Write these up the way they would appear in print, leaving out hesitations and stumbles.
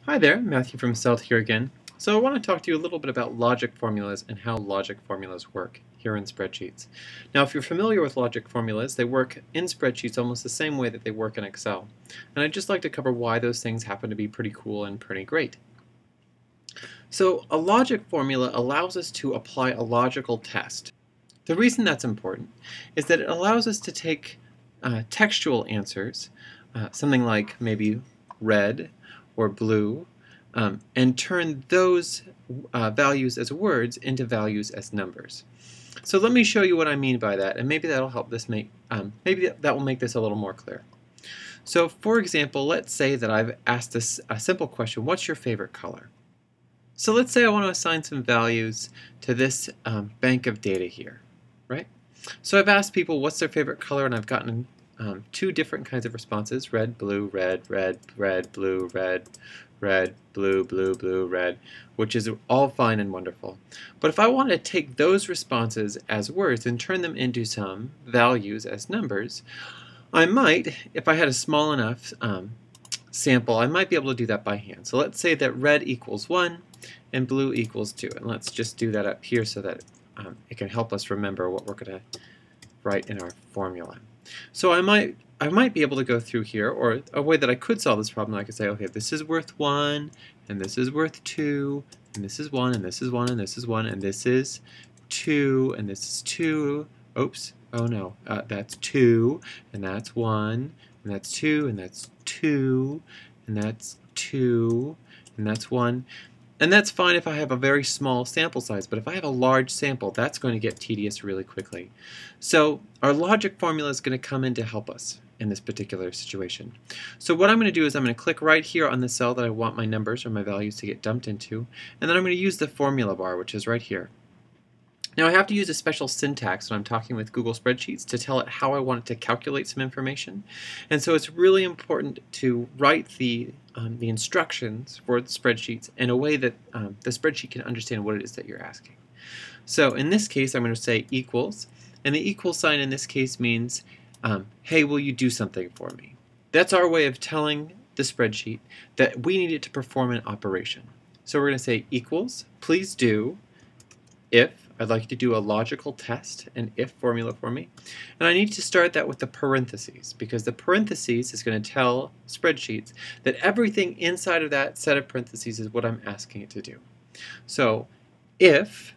Hi there, Matthew from Stealth here again. So I want to talk to you a little bit about logic formulas and how logic formulas work here in spreadsheets. Now if you're familiar with logic formulas, they work in spreadsheets almost the same way that they work in Excel. And I'd just like to cover why those things happen to be pretty cool and pretty great. So a logic formula allows us to apply a logical test. The reason that's important is that it allows us to take textual answers, something like maybe red or blue, and turn those values as words into values as numbers. So let me show you what I mean by that, and maybe that'll help this make maybe that will make this a little more clear. So for example, let's say that I've asked this a simple question: what's your favorite color? So let's say I want to assign some values to this bank of data here, right? So I've asked people what's their favorite color, and I've gotten two different kinds of responses: red, blue, red, red, red, blue, red, red, blue, blue, blue, red, which is all fine and wonderful. But if I want to take those responses as words and turn them into some values as numbers, I might, if I had a small enough sample, I might be able to do that by hand. So let's say that red equals 1 and blue equals 2. And let's just do that up here so that it can help us remember what we're going to write in our formula. So I might be able to go through here, or a way that I could solve this problem, I could say, okay, this is worth 1, and this is worth 2, and this is 1, and this is 1, and this is 1, and this is 2, and this is 2. Oops, oh no, that's 2, and that's 1, and that's 2, and that's 2, and that's 2, and that's 1. And that's fine if I have a very small sample size, but if I have a large sample, that's going to get tedious really quickly. So our logic formula is going to come in to help us in this particular situation. So what I'm going to do is I'm going to click right here on the cell that I want my numbers or my values to get dumped into, and then I'm going to use the formula bar, which is right here. Now I have to use a special syntax when I'm talking with Google Spreadsheets to tell it how I want it to calculate some information. And so it's really important to write the instructions for the spreadsheets in a way that the spreadsheet can understand what it is that you're asking. So in this case I'm going to say equals, and the equal sign in this case means, hey, will you do something for me? That's our way of telling the spreadsheet that we need it to perform an operation. So we're going to say equals, please do, if I'd like you to do a logical test, an if formula for me. And I need to start that with the parentheses, because the parentheses is going to tell spreadsheets that everything inside of that set of parentheses is what I'm asking it to do. So if,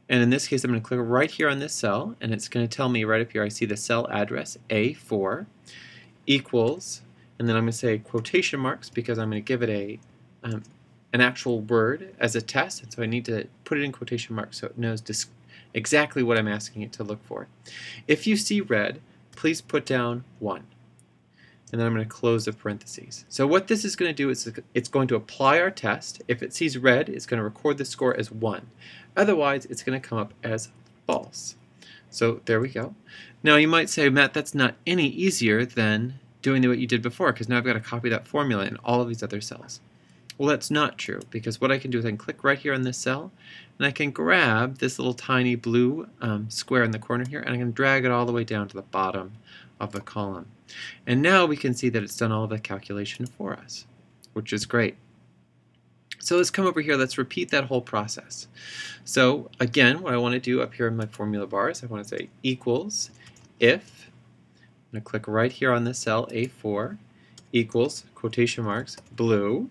and in this case I'm going to click right here on this cell, and it's going to tell me right up here, I see the cell address A4 equals, and then I'm going to say quotation marks because I'm going to give it an actual word as a test, and so I need to put it in quotation marks so it knows exactly what I'm asking it to look for. If you see red, please put down 1. And then I'm going to close the parentheses. So what this is going to do is it's going to apply our test. If it sees red, it's going to record the score as 1. Otherwise, it's going to come up as false. So there we go. Now you might say, Matt, that's not any easier than doing what you did before, because now I've got to copy that formula in all of these other cells. Well, that's not true, because what I can do is I can click right here on this cell, and I can grab this little tiny blue square in the corner here, and I can drag it all the way down to the bottom of the column. And now we can see that it's done all the calculation for us, which is great. So let's come over here, let's repeat that whole process. So again, what I want to do up here in my formula bar is I want to say equals if, I'm going to click right here on this cell, A4, equals, quotation marks, blue,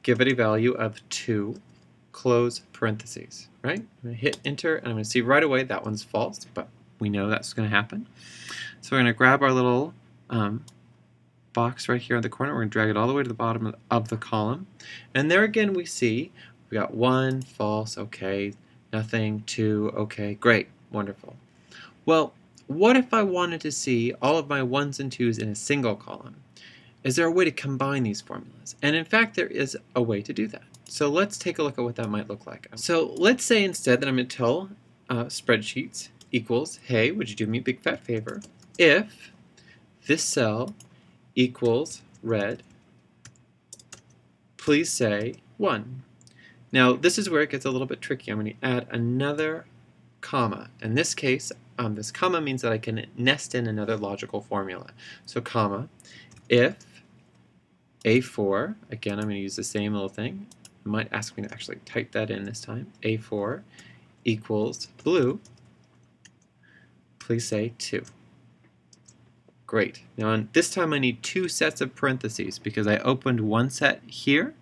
give it a value of 2, close parentheses, right? I'm going to hit enter, and I'm going to see right away that one's false, but we know that's going to happen. So we're going to grab our little box right here in the corner, we're going to drag it all the way to the bottom of the column, and there again we see we got 1, false, okay, nothing, 2, okay, great, wonderful. Well, what if I wanted to see all of my 1s and 2s in a single column? Is there a way to combine these formulas? And in fact, there is a way to do that. So let's take a look at what that might look like. So let's say instead that I'm going to tell spreadsheets equals, hey, would you do me a big fat favor if this cell equals red, please say 1. Now this is where it gets a little bit tricky. I'm going to add another comma. In this case, this comma means that I can nest in another logical formula. So comma, if A4, again I'm going to use the same little thing. It might ask me to actually type that in this time. A4 equals blue. Please say 2. Great. Now this time I need 2 sets of parentheses because I opened one set here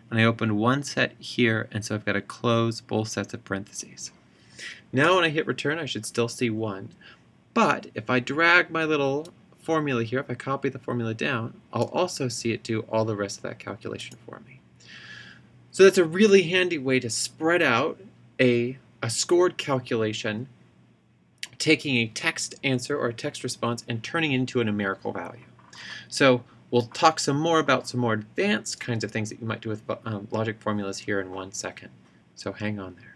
and I opened one set here, and so I've got to close both sets of parentheses. Now when I hit return I should still see 1, but if I drag my little formula here, if I copy the formula down, I'll also see it do all the rest of that calculation for me. So that's a really handy way to spread out a scored calculation, taking a text answer or a text response and turning it into a numerical value. So we'll talk some more about some more advanced kinds of things that you might do with logic formulas here in 1 second. So hang on there.